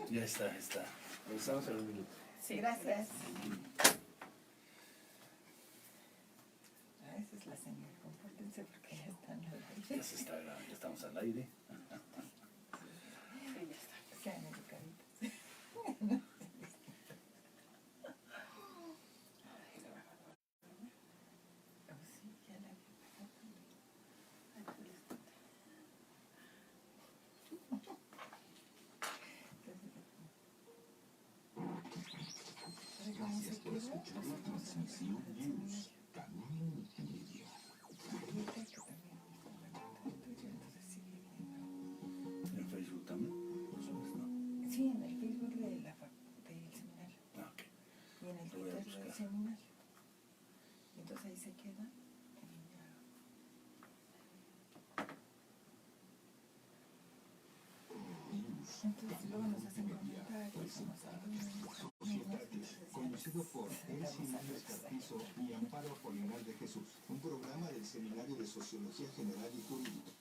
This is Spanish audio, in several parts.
Ya está. Regresamos en un minuto. Sí, gracias. Esa es la señal, compórtense porque ya están al aire. Ya se está grabando, ya estamos al aire. Sí, ya está. Sean educaditos. Gracias por escuchar la transmisión News, Camino Multimedia. ¿En Facebook también? ¿Lo subes, no? Sí, en el Facebook del seminario. Ah, ok. Y en el Lo voy a Twitter buscar. del seminario. Entonces ahí se queda. Entonces luego nos hacen comentarios. Societatis, conducido por Elsie Núñez Carpizo y Amparo Apolinar de Jesús, un programa del Seminario de Sociología General y Jurídica.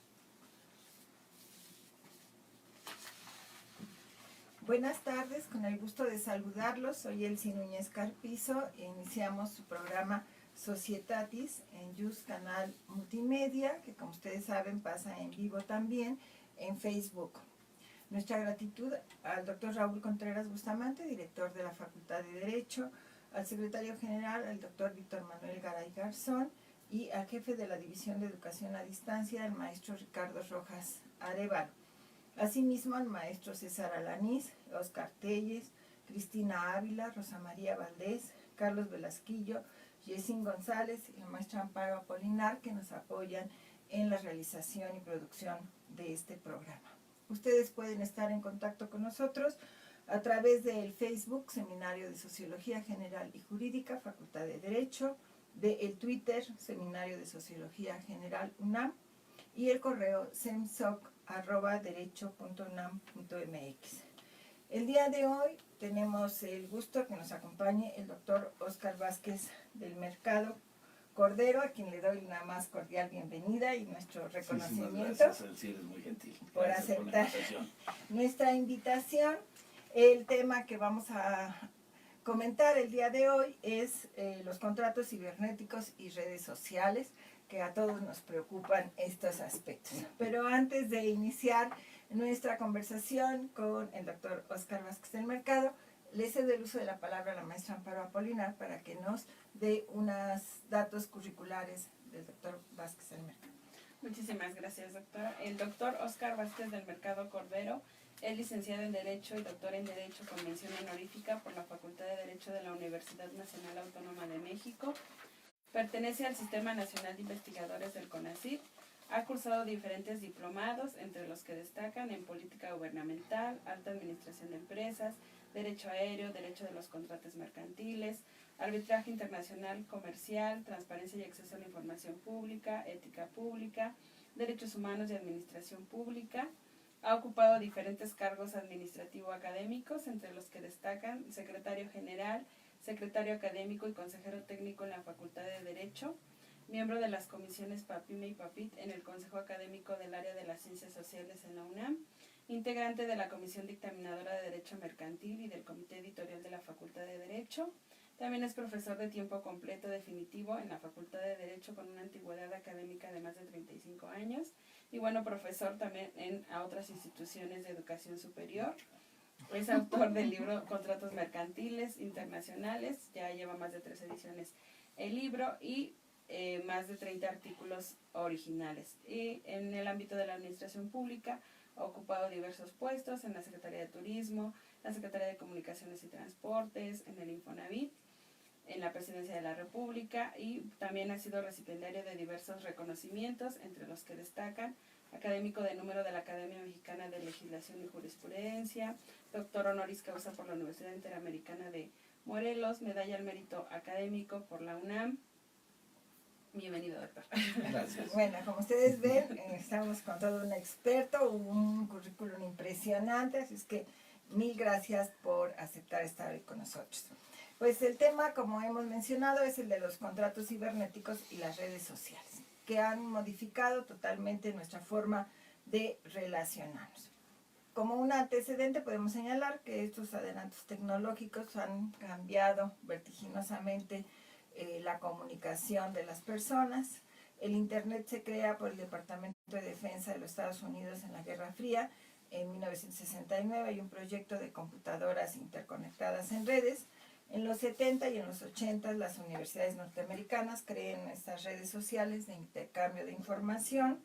Buenas tardes, con el gusto de saludarlos. Soy Elsie Núñez Carpizo e iniciamos su programa Societatis en Yus Canal Multimedia, que como ustedes saben pasa en vivo también en Facebook. Nuestra gratitud al doctor Raúl Contreras Bustamante, director de la Facultad de Derecho, al secretario general, el doctor Víctor Manuel Garay Garzón, y al jefe de la División de Educación a Distancia, el maestro Ricardo Rojas Arevalo. Asimismo, al maestro César Alanís, Oscar Telles, Cristina Ávila, Rosa María Valdés, Carlos Velasquillo, Yesín González y la maestra Amparo Apolinar, que nos apoyan en la realización y producción de este programa. Ustedes pueden estar en contacto con nosotros a través del Facebook Seminario de Sociología General y Jurídica, Facultad de Derecho, del Twitter Seminario de Sociología General UNAM y el correo semsoc@derecho.unam.mx. El día de hoy tenemos el gusto que nos acompañe el doctor Óscar Vázquez del Mercado Cordero, a quien le doy una más cordial bienvenida y nuestro reconocimiento. Gracias, sí, eres muy gentil. Por Gracias aceptar por la invitación. nuestra invitación. El tema que vamos a comentar el día de hoy es los contratos cibernéticos y redes sociales, que a todos nos preocupan estos aspectos. Pero antes de iniciar nuestra conversación con el doctor Óscar Vázquez del Mercado, le cedo el uso de la palabra a la maestra Amparo Apolinar para que nos dé unos datos curriculares del doctor Vázquez del Mercado. Muchísimas gracias, doctora. El doctor Óscar Vázquez del Mercado Cordero es licenciado en Derecho y doctor en Derecho con mención honorífica por la Facultad de Derecho de la Universidad Nacional Autónoma de México. Pertenece al Sistema Nacional de Investigadores del CONACYT. Ha cursado diferentes diplomados, entre los que destacan en Política Gubernamental, Alta Administración de Empresas, Derecho Aéreo, Derecho de los Contratos Mercantiles, Arbitraje Internacional Comercial, Transparencia y Acceso a la Información Pública, Ética Pública, Derechos Humanos y Administración Pública. Ha ocupado diferentes cargos administrativo-académicos, entre los que destacan secretario general, secretario académico y consejero técnico en la Facultad de Derecho, miembro de las comisiones PAPIME y PAPIT en el Consejo Académico del Área de las Ciencias Sociales en la UNAM, integrante de la Comisión Dictaminadora de Derecho Mercantil y del Comité Editorial de la Facultad de Derecho. También es profesor de tiempo completo definitivo en la Facultad de Derecho con una antigüedad académica de más de 35 años y bueno, profesor también a otras instituciones de educación superior. Es autor del libro Contratos Mercantiles Internacionales, ya lleva más de 3 ediciones el libro y más de 30 artículos originales. Y en el ámbito de la administración pública ha ocupado diversos puestos en la Secretaría de Turismo, la Secretaría de Comunicaciones y Transportes, en el Infonavit, en la Presidencia de la República y también ha sido recipiendario de diversos reconocimientos, entre los que destacan académico de número de la Academia Mexicana de Legislación y Jurisprudencia, doctor honoris causa por la Universidad Interamericana de Morelos, medalla al mérito académico por la UNAM, Bienvenido, doctor. Gracias. Bueno, como ustedes ven, estamos con todo un experto, un currículum impresionante, así es que mil gracias por aceptar estar hoy con nosotros. Pues el tema, como hemos mencionado, es el de los contratos cibernéticos y las redes sociales, que han modificado totalmente nuestra forma de relacionarnos. Como un antecedente podemos señalar que estos adelantos tecnológicos han cambiado vertiginosamente la comunicación de las personas. El Internet se crea por el Departamento de Defensa de los Estados Unidos en la Guerra Fría. En 1969 hay un proyecto de computadoras interconectadas en redes. En los 70 y en los 80 las universidades norteamericanas crean estas redes sociales de intercambio de información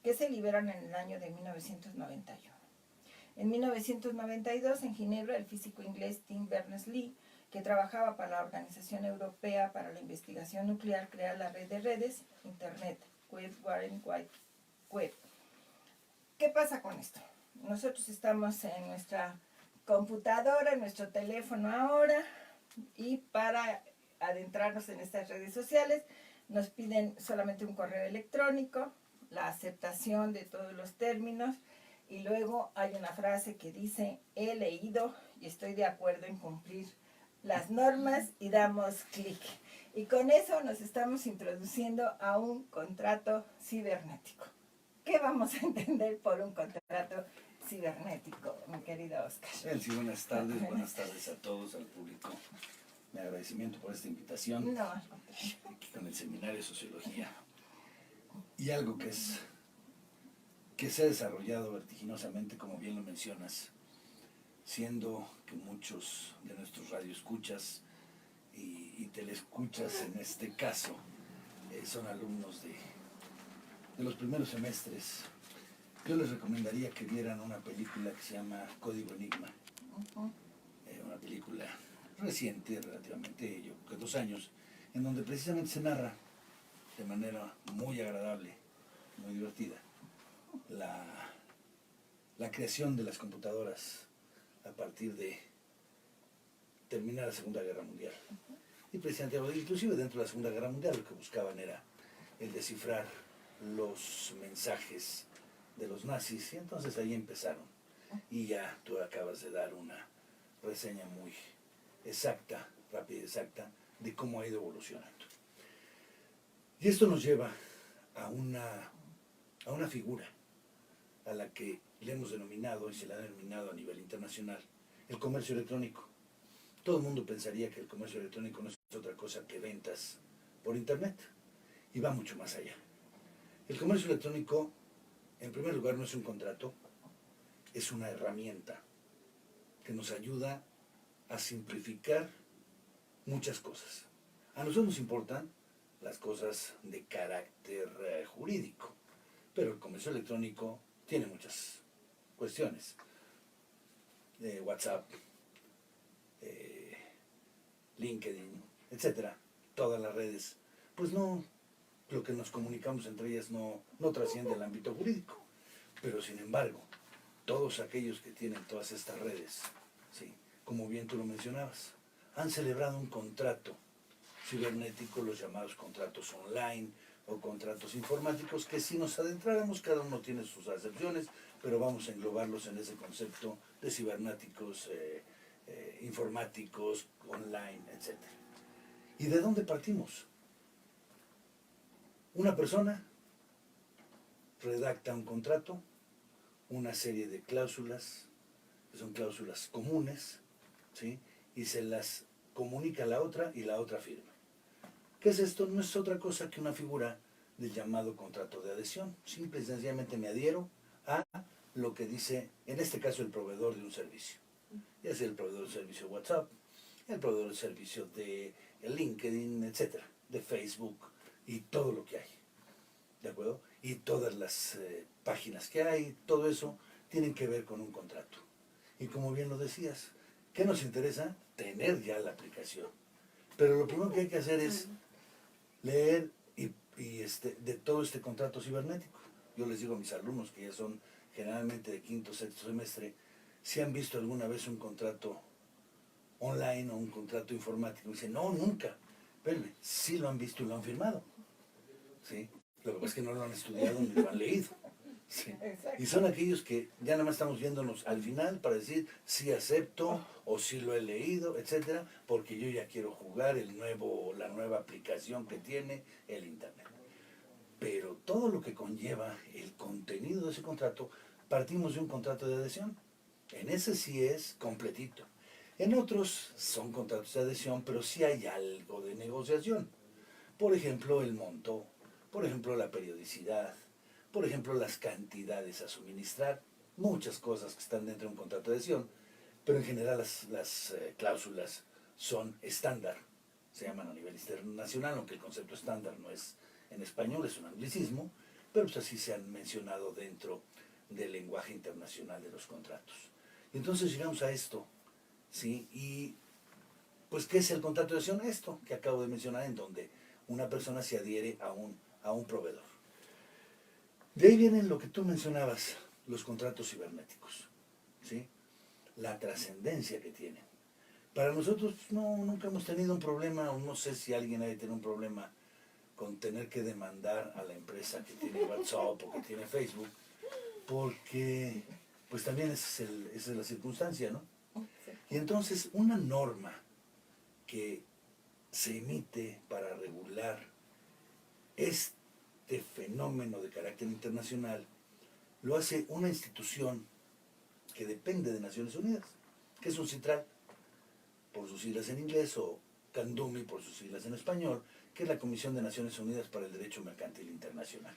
que se liberan en el año de 1991. En 1992, en Ginebra, el físico inglés Tim Berners-Lee, que trabajaba para la Organización Europea para la Investigación Nuclear, crea la red de redes Internet, World Wide Web. ¿Qué pasa con esto? Nosotros estamos en nuestra computadora, en nuestro teléfono ahora, y para adentrarnos en estas redes sociales nos piden solamente un correo electrónico, la aceptación de todos los términos, y luego hay una frase que dice: he leído y estoy de acuerdo en cumplir las normas, y damos clic. Y con eso nos estamos introduciendo a un contrato cibernético. ¿Qué vamos a entender por un contrato cibernético, mi querido Oscar? Sí, buenas tardes a todos, al público. Mi agradecimiento por esta invitación No, al contrario. aquí con el Seminario de Sociología. Y algo que se ha desarrollado vertiginosamente, como bien lo mencionas, siendo que muchos de nuestros radioescuchas y telescuchas en este caso son alumnos de los primeros semestres, yo les recomendaría que vieran una película que se llama Código Enigma. Una película reciente, relativamente, yo creo que 2 años, en donde precisamente se narra de manera muy agradable, muy divertida, la creación de las computadoras a partir de terminar la Segunda Guerra Mundial. Y precisamente, inclusive dentro de la Segunda Guerra Mundial, lo que buscaban era el descifrar los mensajes de los nazis, y entonces ahí empezaron. Y ya tú acabas de dar una reseña muy exacta, rápida y exacta, de cómo ha ido evolucionando. Y esto nos lleva a una figura a la que le hemos denominado, y se le ha denominado a nivel internacional, el comercio electrónico. Todo el mundo pensaría que el comercio electrónico no es otra cosa que ventas por Internet, y va mucho más allá. El comercio electrónico, en primer lugar, no es un contrato, es una herramienta que nos ayuda a simplificar muchas cosas. A nosotros nos importan las cosas de carácter jurídico, pero el comercio electrónico tiene muchas cuestiones. WhatsApp, LinkedIn, etcétera, todas las redes, pues no, lo que nos comunicamos entre ellas no trasciende el ámbito jurídico, pero sin embargo, todos aquellos que tienen todas estas redes, ¿sí?, como bien tú lo mencionabas, han celebrado un contrato cibernético, los llamados contratos online o contratos informáticos, que si nos adentráramos, cada uno tiene sus acepciones, pero vamos a englobarlos en ese concepto de cibernéticos, informáticos, online, etc. ¿Y de dónde partimos? Una persona redacta un contrato, una serie de cláusulas, que son cláusulas comunes, ¿sí?, y se las comunica a la otra y la otra firma. ¿Qué es esto? No es otra cosa que una figura del llamado contrato de adhesión. Simple y sencillamente me adhiero a lo que dice, en este caso, el proveedor de un servicio. Ya sea el proveedor del servicio WhatsApp, el proveedor del servicio de LinkedIn, etcétera, de Facebook y todo lo que hay. ¿De acuerdo? Y todas las páginas que hay, todo eso, tienen que ver con un contrato. Y como bien lo decías, ¿qué nos interesa? Tener ya la aplicación. Pero lo primero que hay que hacer es leer de todo este contrato cibernético. Yo les digo a mis alumnos, que ya son generalmente de 5º o 6º semestre, si han visto alguna vez un contrato online o un contrato informático. Dicen, no, nunca. Pero sí lo han visto y lo han firmado. ¿sí? Lo que pasa es que no lo han estudiado ni lo han leído. Sí. Exacto. Y son aquellos que ya nada más estamos viéndonos al final para decir si acepto o si lo he leído, etcétera, porque yo ya quiero jugar la nueva aplicación que tiene el Internet. Pero todo lo que conlleva el contenido de ese contrato, partimos de un contrato de adhesión. En ese sí es completito. En otros son contratos de adhesión, pero sí hay algo de negociación. Por ejemplo, el monto, por ejemplo, la periodicidad, por ejemplo, las cantidades a suministrar, muchas cosas que están dentro de un contrato de adhesión, pero en general las cláusulas son estándar, se llaman a nivel internacional, aunque el concepto estándar no es en español, es un anglicismo, pero pues así se han mencionado dentro del lenguaje internacional de los contratos. Y entonces llegamos a esto, ¿sí? Y pues, ¿qué es el contrato de adhesión? Esto que acabo de mencionar, en donde una persona se adhiere a un proveedor. De ahí vienen lo que tú mencionabas, los contratos cibernéticos, ¿sí? La trascendencia que tienen. Para nosotros nunca hemos tenido un problema, o no sé si alguien ha de tener un problema con tener que demandar a la empresa que tiene WhatsApp o que tiene Facebook, porque pues también esa es la circunstancia, ¿no? Y entonces una norma que se emite para regular este fenómeno de carácter internacional lo hace una institución que depende de Naciones Unidas, que es un CITRAL, por sus siglas en inglés, o CANDUMI por sus siglas en español, que es la Comisión de Naciones Unidas para el Derecho Mercantil Internacional.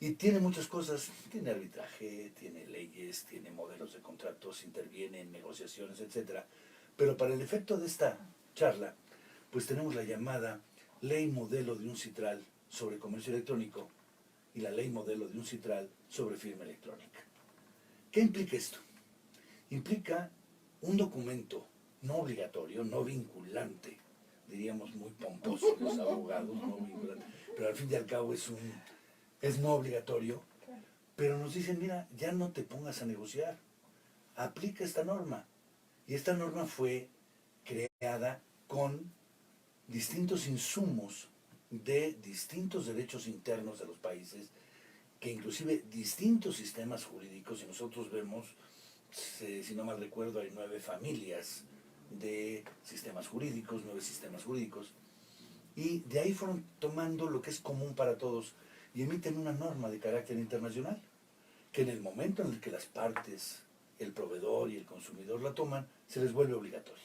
Y tiene muchas cosas, tiene arbitraje, tiene leyes, tiene modelos de contratos, interviene en negociaciones, etc. Pero para el efecto de esta charla, pues tenemos la llamada Ley Modelo de un CITRAL sobre comercio electrónico y la Ley Modelo de un CITRAL sobre firma electrónica. ¿Qué implica esto? Implica un documento no obligatorio, no vinculante, diríamos muy pomposo los abogados, no vinculante, pero al fin y al cabo es no obligatorio, pero nos dicen, mira, ya no te pongas a negociar, aplica esta norma. Y esta norma fue creada con distintos insumos de distintos derechos internos de los países, que inclusive distintos sistemas jurídicos, y nosotros vemos, si no mal recuerdo, hay 9 familias de sistemas jurídicos, 9 sistemas jurídicos, y de ahí fueron tomando lo que es común para todos y emiten una norma de carácter internacional, que en el momento en el que las partes, el proveedor y el consumidor la toman, se les vuelve obligatoria.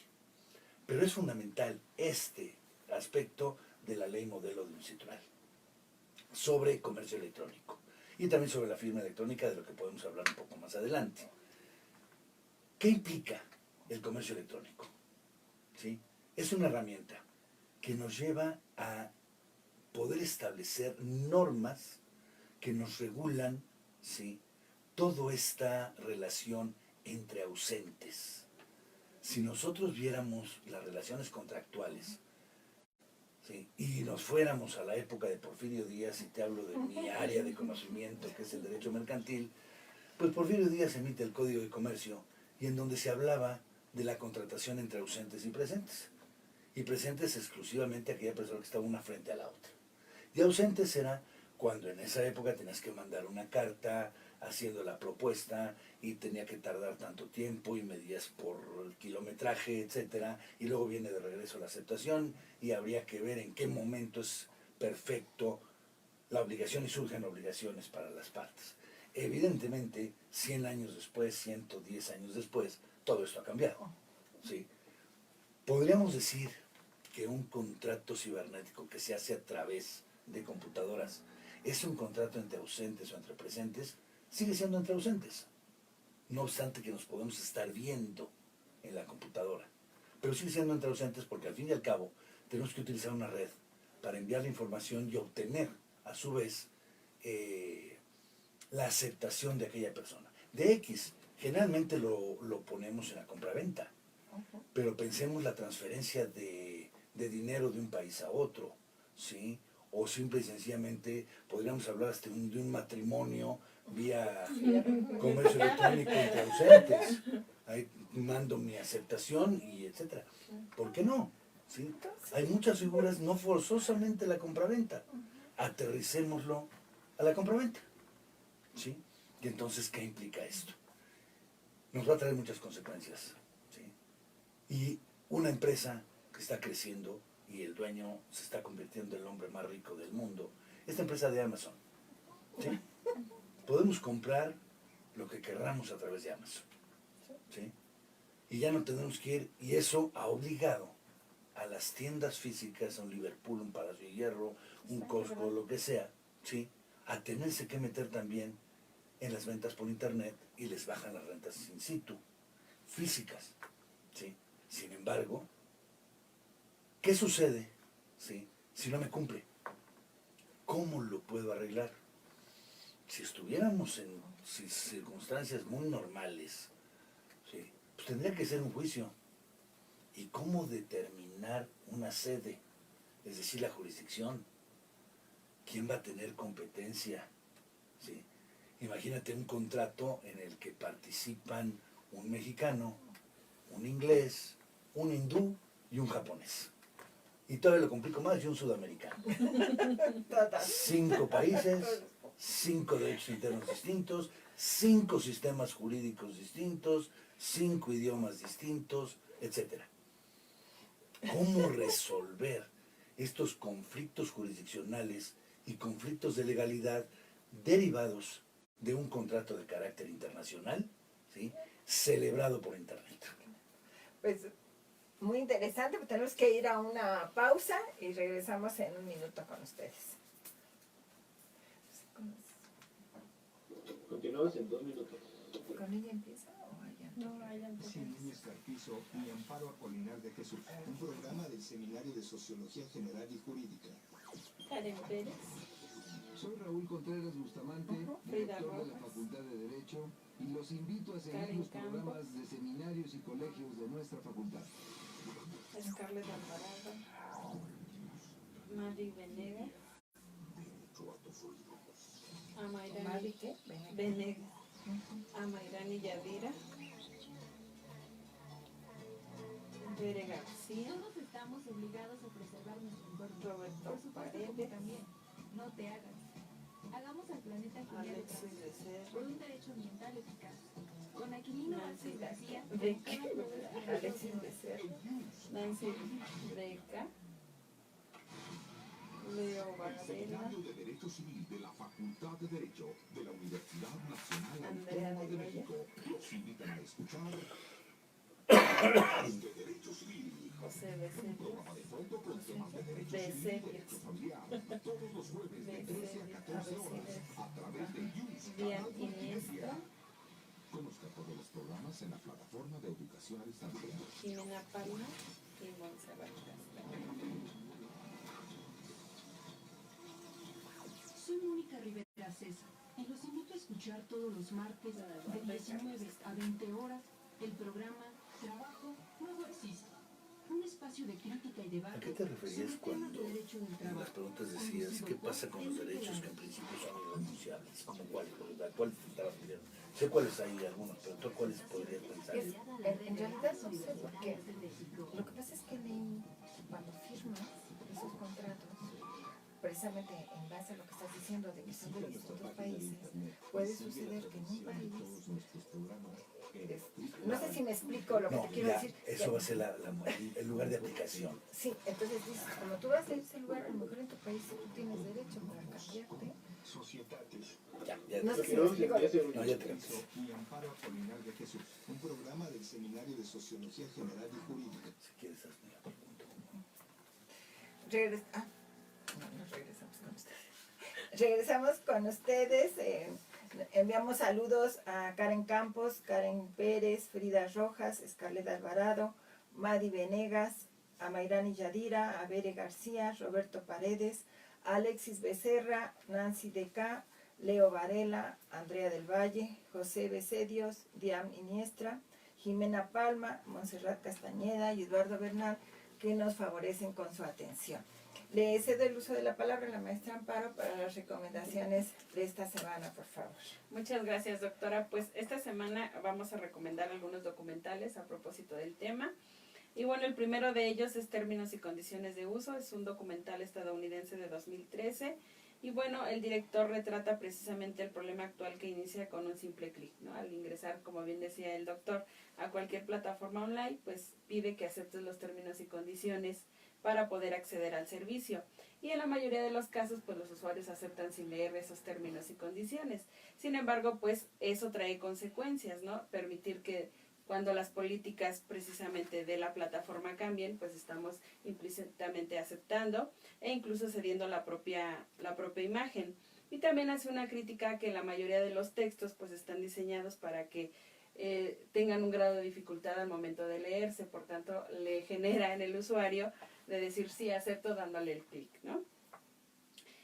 Pero es fundamental este aspecto de la ley modelo de un CITRAL sobre comercio electrónico y también sobre la firma electrónica, de lo que podemos hablar un poco más adelante. ¿Qué implica el comercio electrónico? ¿Sí? Es una herramienta que nos lleva a poder establecer normas que nos regulan, ¿sí?, toda esta relación entre ausentes. Si nosotros viéramos las relaciones contractuales, ¿sí?, y nos fuéramos a la época de Porfirio Díaz, y te hablo de mi área de conocimiento, que es el derecho mercantil, pues Porfirio Díaz emite el Código de Comercio, y en donde se hablaba de la contratación entre ausentes y presentes. Y presentes exclusivamente aquella persona que estaba una frente a la otra. Y ausentes era cuando en esa época tenías que mandar una carta haciendo la propuesta y tenía que tardar tanto tiempo y medías por el kilometraje, etcétera, y luego viene de regreso la aceptación y habría que ver en qué momento es perfecto la obligación y surgen obligaciones para las partes. Evidentemente, 100 años después, 110 años después, todo esto ha cambiado, ¿sí? Podríamos decir que un contrato cibernético que se hace a través de computadoras es un contrato entre ausentes o entre presentes, sigue siendo entre ausentes. No obstante que nos podemos estar viendo en la computadora, pero sigue siendo entre ausentes porque al fin y al cabo tenemos que utilizar una red para enviar la información y obtener a su vez la aceptación de aquella persona. De X, generalmente lo ponemos en la compraventa, pero pensemos la transferencia de dinero de un país a otro, ¿sí? O simple y sencillamente podríamos hablar hasta de un matrimonio vía comercio electrónico entre ausentes. Ahí mando mi aceptación y etcétera. ¿Por qué no? ¿Sí? Hay muchas figuras, no forzosamente la compraventa. aterricémoslo a la compraventa, ¿sí? Y entonces, ¿qué implica esto? Nos va a traer muchas consecuencias, ¿sí? Y una empresa que está creciendo y el dueño se está convirtiendo en el hombre más rico del mundo, esta empresa de Amazon, ¿sí? Podemos comprar lo que querramos a través de Amazon, ¿sí? Y ya no tenemos que ir, y eso ha obligado a las tiendas físicas, a un Liverpool, un Palacio de Hierro, un Costco, lo que sea, ¿sí? A tenerse que meter también en las ventas por internet y les bajan las rentas in situ, físicas, ¿sí? Sin embargo, ¿qué sucede, ¿sí? Si no me cumple? ¿Cómo lo puedo arreglar? Si estuviéramos en circunstancias muy normales, ¿sí? Pues tendría que ser un juicio. ¿Y cómo determinar una sede? Es decir, la jurisdicción. ¿Quién va a tener competencia? ¿Sí? Imagínate un contrato en el que participan un mexicano, un inglés, un hindú y un japonés. Y todavía lo complico más, y un sudamericano. 5 países, 5 derechos internos distintos, 5 sistemas jurídicos distintos, 5 idiomas distintos, etc. ¿Cómo resolver estos conflictos jurisdiccionales y conflictos de legalidad derivados de un contrato de carácter internacional, ¿sí? Celebrado por internet? Pues muy interesante, pero tenemos que ir a una pausa y regresamos en un minuto con ustedes. Continuamos en 2 minutos. ¿Con ella empieza o allá? No, vayan. Sin Núñez Carpizo y Amparo Apolinar de Jesús, un programa del Seminario de Sociología General y Jurídica. Karen Pérez. Soy Raúl Contreras Bustamante, Frida director de la Rojas. Facultad de Derecho, y los invito a seguir Karen los Campos. programas de seminarios y colegios de nuestra facultad. Scarlett Alvarado. Mari Venegas. ¿Mari Amairani qué? Venegas. Amairani Yadira. Bere García. Todos estamos obligados a preservar nuestro entorno. Roberto Por supuesto, tú Paredes. también. No te hagas. Hagamos al planeta girar Alexis por Becerra. un derecho ambiental eficaz. Con Aquilino Nancy Vázquez García, Breca. Alexis Becerra. Nancy Breca. Leo Varela. Seminario de Derecho Civil de la Facultad de Derecho de la Universidad Nacional Andrea Autónoma de de México. Los invitan a escuchar de Derecho Civil. José Un Becerra. programa de fondo con temas de derecho civil y Becerra. derecho familiar. Todos los jueves de 13 a 14 horas a través de News Dian Canal Multimedia. Iniesta. Conozca todos los programas en la plataforma de educación a distancia. Jimena Palma y Montserrat Castaño. Soy Mónica Rivera César y los invito a escuchar todos los martes de 19 a 20 horas el programa Trabajo Nuevo Existe. Un espacio de crítica y debate ¿A qué te referías sobre temas cuando de derecho del en las trabajo. preguntas decías qué pasa con los derechos que en principio son irrenunciables? ¿Cómo cuáles? ¿Cuáles te estabas pidiendo? Sé cuáles hay algunos, pero tú cuáles podrías pensar. En realidad no sé por qué. Lo que pasa es que cuando firmas esos contratos, precisamente en base a lo que estás diciendo de que son de distintos países, puede suceder que en un país, no sé si me explico lo que No, te quiero ya, decir. eso va a ser el lugar de aplicación. Sí, entonces dices, como tú vas a ese lugar, a lo mejor en tu país tú tienes derecho para cambiarte. Societatis. Ya No sé te si me explico. No, ya te cantas. Y Amparo Apolinar de Jesús, un programa del Seminario de Sociología General y Jurídica. Si quieres, hazme la pregunta. Regresamos con ustedes. Regresamos con ustedes. Enviamos saludos a Karen Campos, Karen Pérez, Frida Rojas, Scarlett Alvarado, Madi Venegas, a Mayrani Yadira, a Bere García, Roberto Paredes, Alexis Becerra, Nancy Deca, Leo Varela, Andrea del Valle, José Becedios, Diam Iniestra, Jimena Palma, Montserrat Castañeda y Eduardo Bernal, que nos favorecen con su atención. Le cedo el uso de la palabra a la maestra Amparo para las recomendaciones de esta semana, por favor. Muchas gracias, doctora. Pues esta semana vamos a recomendar algunos documentales a propósito del tema. Y bueno, el primero de ellos es Términos y Condiciones de Uso. Es un documental estadounidense de 2013 Y bueno, el director retrata precisamente el problema actual que inicia con un simple clic, ¿no? Al ingresar, como bien decía el doctor, a cualquier plataforma online, pues pide que aceptes los términos y condiciones para poder acceder al servicio. Y en la mayoría de los casos, pues los usuarios aceptan sin leer esos términos y condiciones. Sin embargo, pues eso trae consecuencias, ¿no? Permitir que cuando las políticas precisamente de la plataforma cambien, pues estamos implícitamente aceptando e incluso cediendo la propia imagen. Y también hace una crítica que la mayoría de los textos pues están diseñados para que tengan un grado de dificultad al momento de leerse, por tanto le genera en el usuario de decir sí, acepto dándole el clic, ¿no?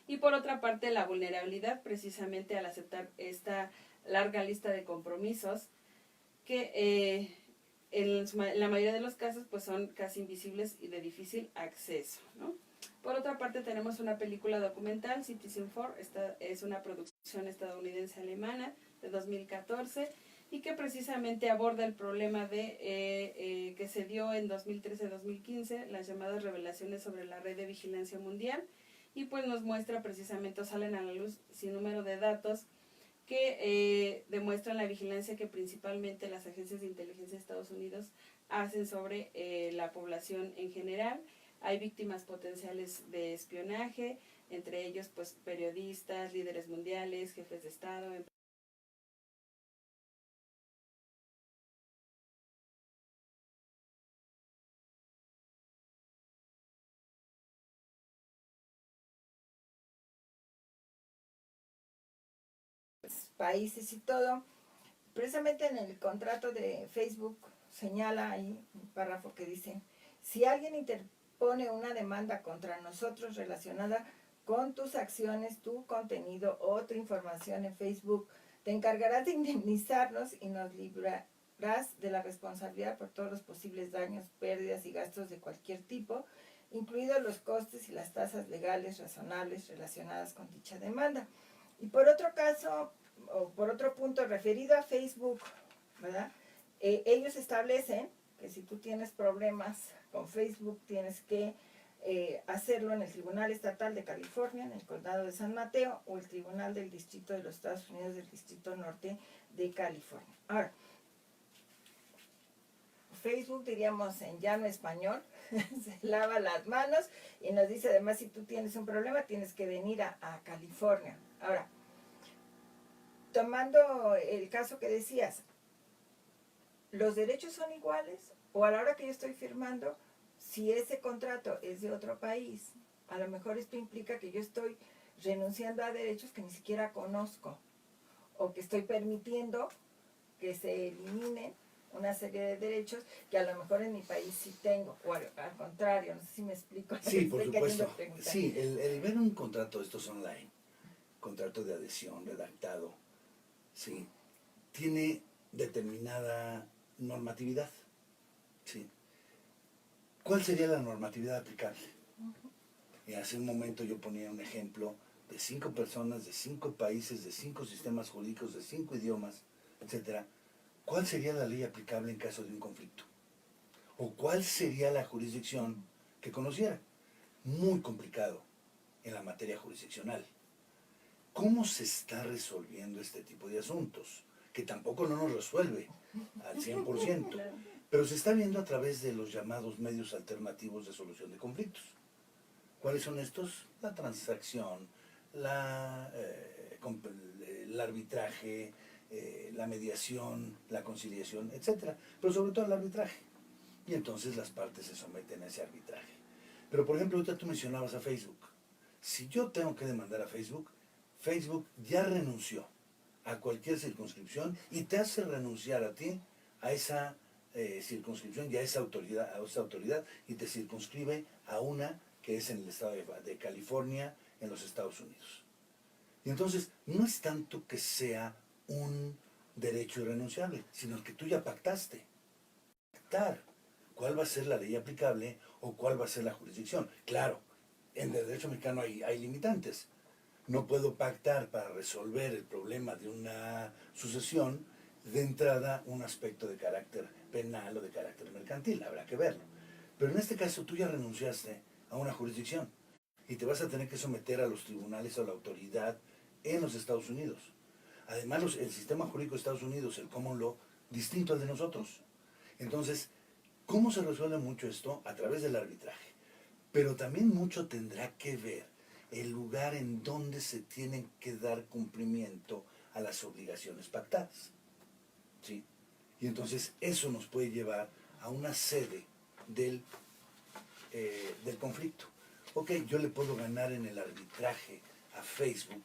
Y por otra parte, la vulnerabilidad precisamente al aceptar esta larga lista de compromisos que en la mayoría de los casos pues son casi invisibles y de difícil acceso, ¿no? Por otra parte tenemos una película documental, Citizenfour. Esta es una producción estadounidense-alemana de 2014 y que precisamente aborda el problema de que se dio en 2013-2015, las llamadas revelaciones sobre la red de vigilancia mundial, y pues nos muestra precisamente, o salen a la luz sin número de datos que demuestran la vigilancia que principalmente las agencias de inteligencia de Estados Unidos hacen sobre la población en general. Hay víctimas potenciales de espionaje, entre ellos pues periodistas, líderes mundiales, jefes de Estado, países y todo. Precisamente en el contrato de Facebook señala ahí un párrafo que dice: si alguien interpone una demanda contra nosotros relacionada con tus acciones, tu contenido o tu información en Facebook, te encargarás de indemnizarnos y nos librarás de la responsabilidad por todos los posibles daños, pérdidas y gastos de cualquier tipo, incluidos los costes y las tasas legales razonables relacionadas con dicha demanda. Y por otro caso, o por otro punto referido a Facebook, ¿verdad? Ellos establecen que si tú tienes problemas con Facebook, tienes que hacerlo en el Tribunal Estatal de California, en el Condado de San Mateo, o el Tribunal del Distrito de los Estados Unidos del Distrito Norte de California. Ahora, Facebook, diríamos en llano español, se lava las manos y nos dice además, si tú tienes un problema, tienes que venir a California. Ahora, tomando el caso que decías, ¿los derechos son iguales? O a la hora que yo estoy firmando, si ese contrato es de otro país, a lo mejor esto implica que yo estoy renunciando a derechos que ni siquiera conozco, o que estoy permitiendo que se eliminen una serie de derechos que a lo mejor en mi país sí tengo, o al contrario, no sé si me explico. Sí, por supuesto. Sí, el ver un contrato de estos online, contrato de adhesión, redactado, sí, tiene determinada normatividad. Sí. ¿Cuál sería la normatividad aplicable? Y hace un momento yo ponía un ejemplo de 5 personas, de 5 países, de 5 sistemas jurídicos, de 5 idiomas, etcétera. ¿Cuál sería la ley aplicable en caso de un conflicto? ¿O cuál sería la jurisdicción que conociera? Muy complicado en la materia jurisdiccional. ¿Cómo se está resolviendo este tipo de asuntos? Que tampoco no nos resuelve al 100%, pero se está viendo a través de los llamados medios alternativos de solución de conflictos. ¿Cuáles son estos? La transacción, el arbitraje, la mediación, la conciliación, etc. Pero sobre todo el arbitraje. Y entonces las partes se someten a ese arbitraje. Pero por ejemplo, ahorita tú mencionabas a Facebook. Si yo tengo que demandar a Facebook, Facebook ya renunció a cualquier circunscripción y te hace renunciar a ti a esa circunscripción y a esa autoridad y te circunscribe a una que es en el estado de California, en los Estados Unidos. Y entonces no es tanto que sea un derecho irrenunciable, sino que tú ya pactaste. Pactar cuál va a ser la ley aplicable o cuál va a ser la jurisdicción. Claro, en el derecho mexicano hay limitantes. No puedo pactar para resolver el problema de una sucesión de entrada un aspecto de carácter penal o de carácter mercantil, habrá que verlo. Pero en este caso tú ya renunciaste a una jurisdicción y te vas a tener que someter a los tribunales o a la autoridad en los Estados Unidos. Además, el sistema jurídico de Estados Unidos, el common law, distinto al de nosotros. Entonces, ¿cómo se resuelve mucho esto? A través del arbitraje. Pero también mucho tendrá que ver el lugar en donde se tienen que dar cumplimiento a las obligaciones pactadas. ¿Sí? Y entonces eso nos puede llevar a una sede del conflicto. Ok, yo le puedo ganar en el arbitraje a Facebook,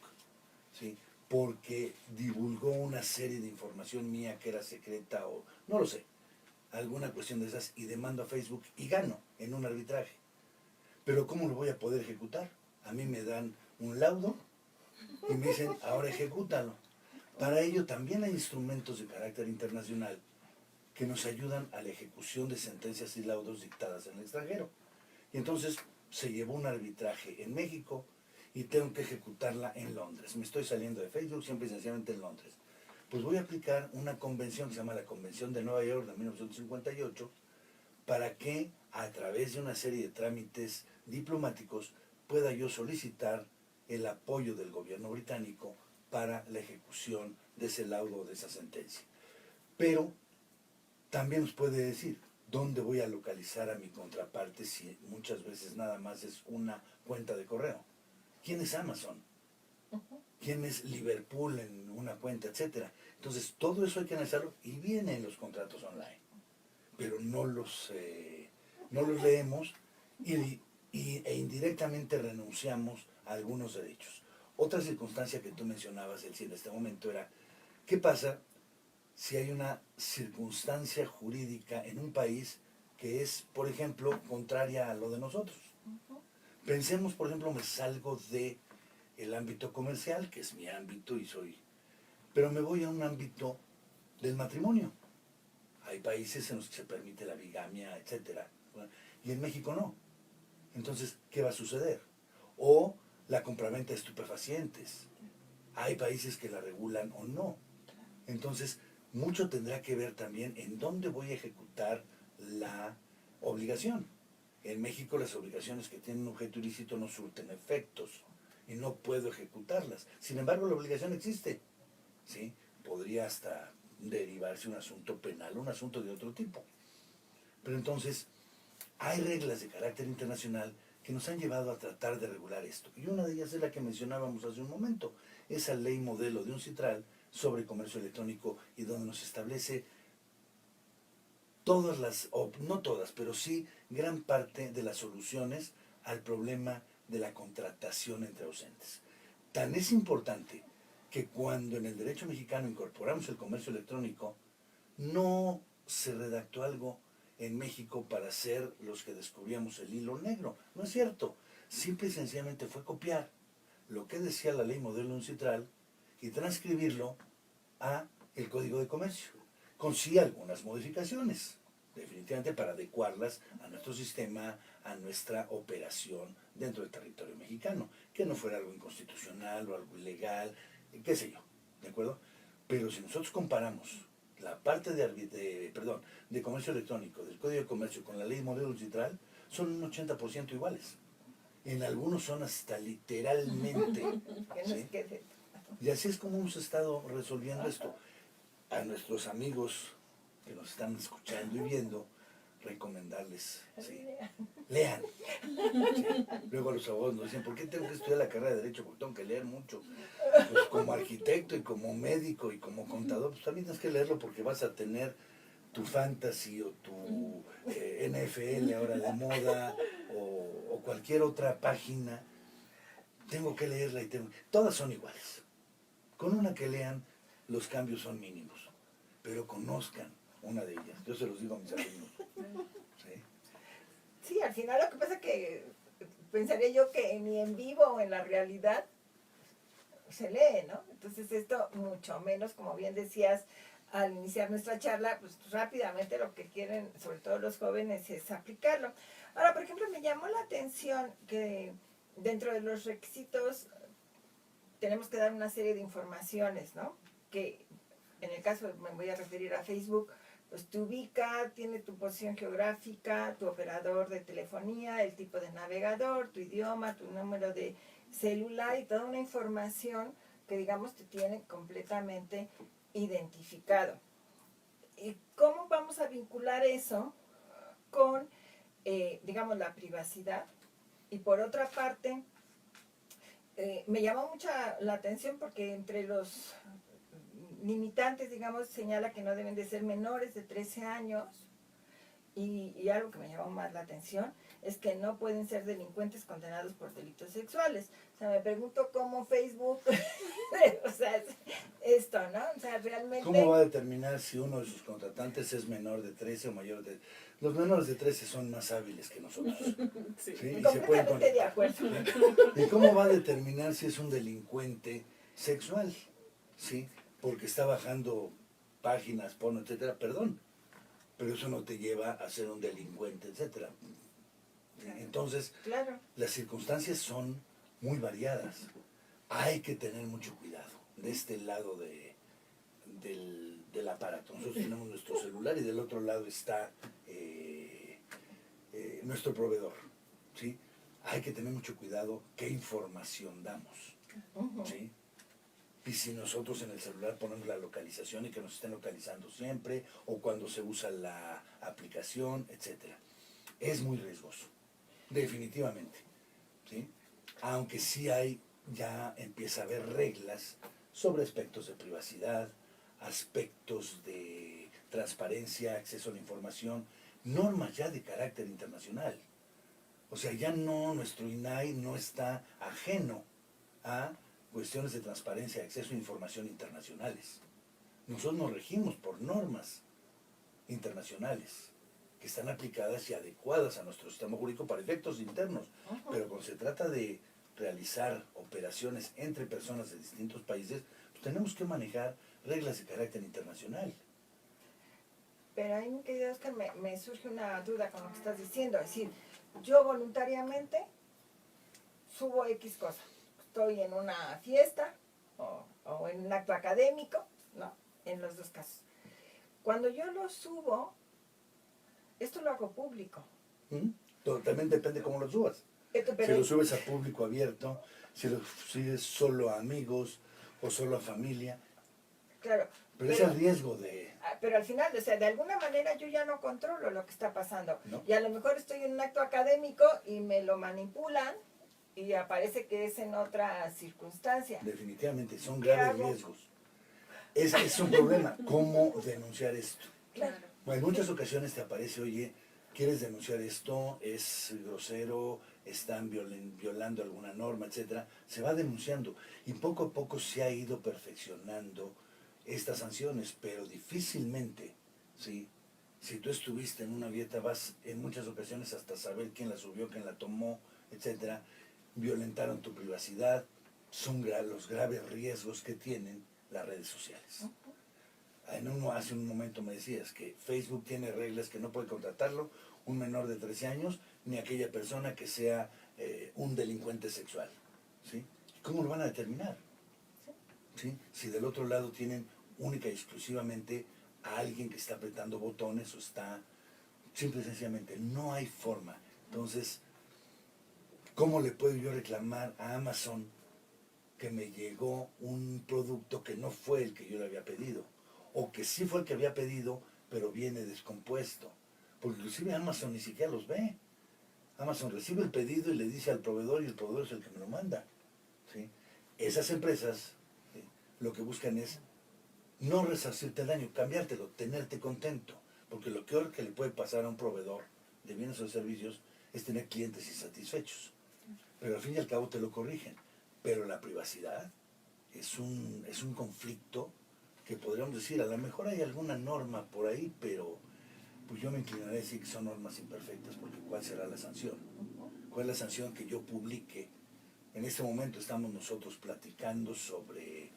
¿sí? Porque divulgó una serie de información mía que era secreta o no lo sé, alguna cuestión de esas, y demando a Facebook y gano en un arbitraje. Pero ¿cómo lo voy a poder ejecutar? A mí me dan un laudo y me dicen, ahora ejecútalo. Para ello también hay instrumentos de carácter internacional que nos ayudan a la ejecución de sentencias y laudos dictadas en el extranjero. Y entonces se llevó un arbitraje en México y tengo que ejecutarla en Londres. Me estoy saliendo de Facebook, siempre y sencillamente en Londres. Pues voy a aplicar una convención que se llama la Convención de Nueva York de 1958 para que a través de una serie de trámites diplomáticos pueda yo solicitar el apoyo del gobierno británico para la ejecución de ese laudo o de esa sentencia. Pero también nos puede decir dónde voy a localizar a mi contraparte si muchas veces nada más es una cuenta de correo. ¿Quién es Amazon? ¿Quién es Liverpool en una cuenta, etcétera? Entonces todo eso hay que analizarlo y viene en los contratos online. Pero no los leemos e indirectamente renunciamos a algunos derechos. Otra circunstancia que tú mencionabas, Elsie, en este momento era, ¿qué pasa si hay una circunstancia jurídica en un país que es, por ejemplo, contraria a lo de nosotros? Pensemos, por ejemplo, me salgo del ámbito comercial, que es mi ámbito pero me voy a un ámbito del matrimonio. Hay países en los que se permite la bigamia, etc. Y en México no. Entonces, ¿qué va a suceder? O la compraventa de estupefacientes. Hay países que la regulan o no. Entonces, mucho tendrá que ver también en dónde voy a ejecutar la obligación. En México las obligaciones que tienen un objeto ilícito no surten efectos y no puedo ejecutarlas. Sin embargo, la obligación existe. ¿Sí? Podría hasta derivarse un asunto penal, un asunto de otro tipo. Pero entonces, hay reglas de carácter internacional que nos han llevado a tratar de regular esto. Y una de ellas es la que mencionábamos hace un momento, esa ley modelo de UNCITRAL sobre comercio electrónico y donde nos establece todas las, o no todas, pero sí gran parte de las soluciones al problema de la contratación entre ausentes. Tan es importante que cuando en el derecho mexicano incorporamos el comercio electrónico, no se redactó algo en México para ser los que descubríamos el hilo negro. No es cierto. Simple y sencillamente fue copiar lo que decía la ley modelo UNCITRAL y transcribirlo a el Código de Comercio, con sí algunas modificaciones, definitivamente para adecuarlas a nuestro sistema, a nuestra operación dentro del territorio mexicano, que no fuera algo inconstitucional o algo ilegal, qué sé yo, ¿de acuerdo? Pero si nosotros comparamos la parte de comercio electrónico del Código de Comercio con la ley modelo UNCITRAL, son un 80% iguales. En algunos son hasta literalmente. ¿Sí? Y así es como hemos estado resolviendo esto. A nuestros amigos que nos están escuchando y viendo, recomendarles, ¿sí? Lean. ¿Sí? Luego los abogados nos dicen, ¿por qué tengo que estudiar la carrera de Derecho? Porque tengo que leer mucho. Pues como arquitecto y como médico y como contador, pues también tienes que leerlo porque vas a tener tu fantasy o tu NFL ahora de moda o cualquier otra página. Tengo que leerla y todas son iguales. Con una que lean, los cambios son mínimos, pero conozcan una de ellas. Yo se los digo a mis alumnos. ¿Sí? Sí, al final lo que pasa es que pensaría yo que ni en vivo o en la realidad se lee, ¿no? Entonces esto mucho menos, como bien decías al iniciar nuestra charla, pues rápidamente lo que quieren, sobre todo los jóvenes, es aplicarlo. Ahora, por ejemplo, me llamó la atención que dentro de los requisitos tenemos que dar una serie de informaciones, ¿no? Que en el caso, me voy a referir a Facebook, pues te ubica, tiene tu posición geográfica, tu operador de telefonía, el tipo de navegador, tu idioma, tu número de celular y toda una información que digamos te tiene completamente identificado. ¿Y cómo vamos a vincular eso con, digamos, la privacidad? Y por otra parte, me llamó mucha la atención porque entre los limitantes, digamos, señala que no deben de ser menores de 13 años y algo que me llamó más la atención es que no pueden ser delincuentes condenados por delitos sexuales. O sea, me pregunto cómo Facebook, o sea, esto, ¿no? O sea, realmente... ¿Cómo va a determinar si uno de sus contratantes es menor de 13 o mayor de... Los menores de 13 son más hábiles que nosotros. Sí. ¿Sí? Y se pueden Completamente de acuerdo. ¿Y cómo va a determinar si es un delincuente sexual? ¿Sí? Porque está bajando páginas, porno, etcétera, perdón. Pero eso no te lleva a ser un delincuente, etcétera. Entonces, Claro. las circunstancias son muy variadas. Hay que tener mucho cuidado de este lado del aparato. Nosotros tenemos nuestro celular y del otro lado está nuestro proveedor. ¿Sí? Hay que tener mucho cuidado qué información damos. ¿Sí? Y si nosotros en el celular ponemos la localización y que nos estén localizando siempre, o cuando se usa la aplicación, etcétera. Es muy riesgoso, definitivamente. ¿Sí? Aunque sí hay, ya empieza a haber reglas sobre aspectos de privacidad, aspectos de transparencia, acceso a la información, normas ya de carácter internacional. O sea, ya no, nuestro INAI no está ajeno a cuestiones de transparencia, acceso a información internacionales. Nosotros nos regimos por normas internacionales que están aplicadas y adecuadas a nuestro sistema jurídico para efectos internos. Pero cuando se trata de realizar operaciones entre personas de distintos países, pues tenemos que manejar reglas de carácter internacional. Pero ahí, mi querido Oscar, me surge una duda con lo que estás diciendo. Es decir, yo voluntariamente subo X cosa. Estoy en una fiesta o en un acto académico, ¿no? En los dos casos. Cuando yo lo subo, esto lo hago público. También depende cómo lo subas. Pero, Si lo subes a público abierto, si lo subes solo a amigos o solo a familia. claro, Pero es el riesgo de... Pero al final, o sea, de alguna manera yo ya no controlo lo que está pasando. ¿No? Y a lo mejor estoy en un acto académico y me lo manipulan y aparece que es en otra circunstancia. Definitivamente, son ¿Qué graves hago? riesgos. Es un problema. ¿Cómo denunciar esto? Claro. Bueno, en muchas ocasiones te aparece, oye, ¿quieres denunciar esto? ¿Es grosero? ¿Están violando alguna norma, etcétera? Se va denunciando. Y poco a poco se ha ido perfeccionando estas sanciones, pero difícilmente, ¿sí? Si tú estuviste en una dieta, vas en muchas ocasiones hasta saber quién la subió, quién la tomó, etcétera. Violentaron tu privacidad. Son los graves riesgos que tienen las redes sociales. Hace un momento me decías que Facebook tiene reglas que no puede contratarlo un menor de 13 años ni aquella persona que sea un delincuente sexual. ¿Sí? ¿Cómo lo van a determinar? ¿Sí? Si del otro lado tienen única y exclusivamente a alguien que está apretando botones o está simple y sencillamente, no hay forma. Entonces, ¿cómo le puedo yo reclamar a Amazon que me llegó un producto que no fue el que yo le había pedido? O que sí fue el que había pedido, pero viene descompuesto. Porque inclusive Amazon ni siquiera los ve. Amazon recibe el pedido y le dice al proveedor y el proveedor es el que me lo manda. ¿Sí? Esas empresas lo que buscan es no resarcirte el daño, cambiártelo, tenerte contento. Porque lo peor que le puede pasar a un proveedor de bienes o servicios es tener clientes insatisfechos. Pero al fin y al cabo te lo corrigen. Pero la privacidad es un conflicto que podríamos decir, a lo mejor hay alguna norma por ahí, pero pues yo me inclinaré a decir que son normas imperfectas, porque ¿cuál será la sanción? ¿Cuál es la sanción que yo publique? En este momento estamos nosotros platicando sobre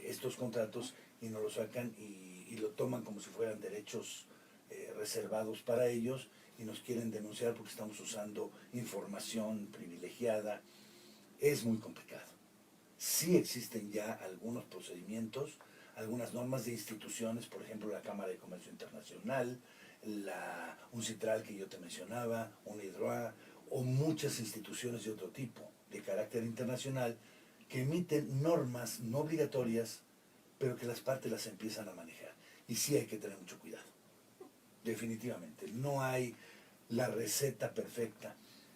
estos contratos y nos lo sacan y lo toman como si fueran derechos reservados para ellos y nos quieren denunciar porque estamos usando información privilegiada. Es muy complicado. Sí existen ya algunos procedimientos, algunas normas de instituciones, por ejemplo la Cámara de Comercio Internacional, un Citral que yo te mencionaba, un HIDROA, o muchas instituciones de otro tipo, de carácter internacional, que emiten normas no obligatorias, pero que las partes las empiezan a manejar. Y sí hay que tener mucho cuidado, definitivamente. No hay la receta perfecta.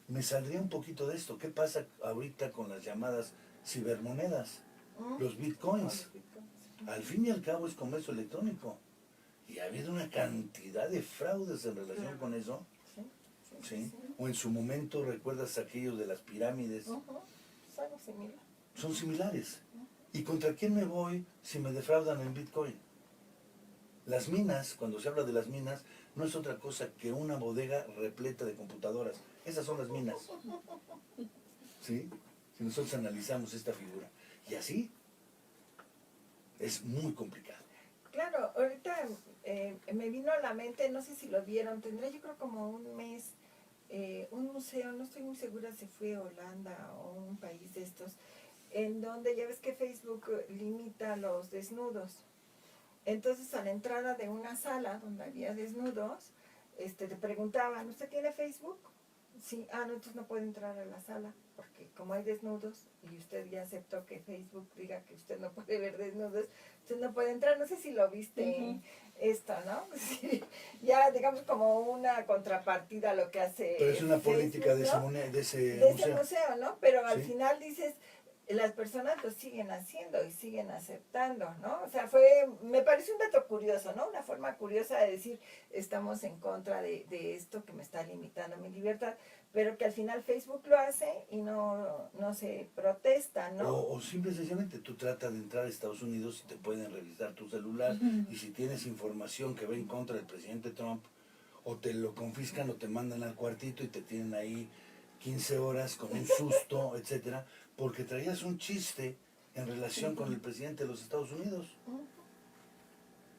Me saldría un poquito de esto. ¿Qué pasa ahorita con las llamadas cibermonedas? Los bitcoins. Al fin y al cabo es comercio electrónico. Y ha habido una cantidad de fraudes en relación con eso. ¿Sí? O en su momento, ¿recuerdas aquellos de las pirámides? Es algo similar. Son similares. ¿Y contra quién me voy si me defraudan en Bitcoin? Las minas, cuando se habla de las minas, no es otra cosa que una bodega repleta de computadoras. Esas son las minas. ¿Sí? Si nosotros analizamos esta figura. Y así es muy complicado. Claro, ahorita me vino a la mente, no sé si lo vieron, tendrá yo creo como un mes, un museo, no estoy muy segura si fue Holanda o un país de estos, en donde ya ves que Facebook limita los desnudos. Entonces a la entrada de una sala donde había desnudos, te preguntaban, ¿usted tiene Facebook? Sí, no, entonces no puede entrar a la sala, porque como hay desnudos y usted ya aceptó que Facebook diga que usted no puede ver desnudos, usted no puede entrar. No sé si lo viste esto, ¿no? Sí, ya digamos como una contrapartida a lo que hace Pero es una Facebook, política de ¿no? ese ese museo, ¿no? Pero al Sí. final dices, las personas lo siguen haciendo y siguen aceptando, ¿no? O sea, me pareció un dato curioso, ¿no? Una forma curiosa de decir, estamos en contra de esto que me está limitando mi libertad, pero que al final Facebook lo hace y no se protesta, ¿no? O simple y sencillamente tú tratas de entrar a Estados Unidos y te pueden revisar tu celular y si tienes información que va en contra del presidente Trump, o te lo confiscan o te mandan al cuartito y te tienen ahí 15 horas con un susto, etcétera, porque traías un chiste en relación con el presidente de los Estados Unidos.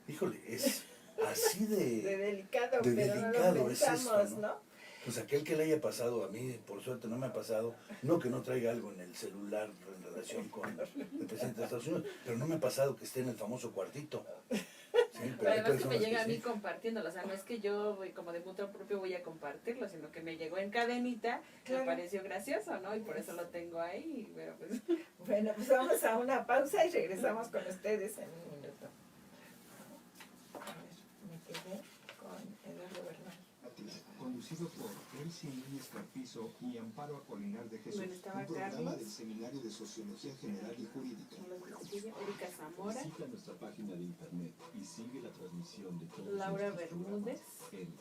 Híjole, es así De de delicado, de pero no delicado lo es pensamos, esto, ¿no? Pues aquel que le haya pasado, a mí por suerte no me ha pasado, no que no traiga algo en el celular en relación con el presidente de Estados Unidos, pero no me ha pasado que esté en el famoso cuartito. Sí, Pero hay además que me personas llega a mí sí. compartiéndolo, o sea, no es que yo como de motor propio voy a compartirlo, sino que me llegó en cadenita, Claro. me pareció gracioso, ¿no? Y por eso lo tengo ahí, pero pues... Bueno, pues vamos a una pausa y regresamos con ustedes en un minuto. A ver, me quedé con Eduardo Bernal. Conducido por Elsie Núñez Carpizo y Amparo Apolinar de Jesús. Bueno, estaba Un programa Carlos. del Seminario de Sociología General y Jurídica. Erika Zamora, Visita nuestra página de internet y sigue la transmisión de todos Laura nuestros Bermúdez, programas en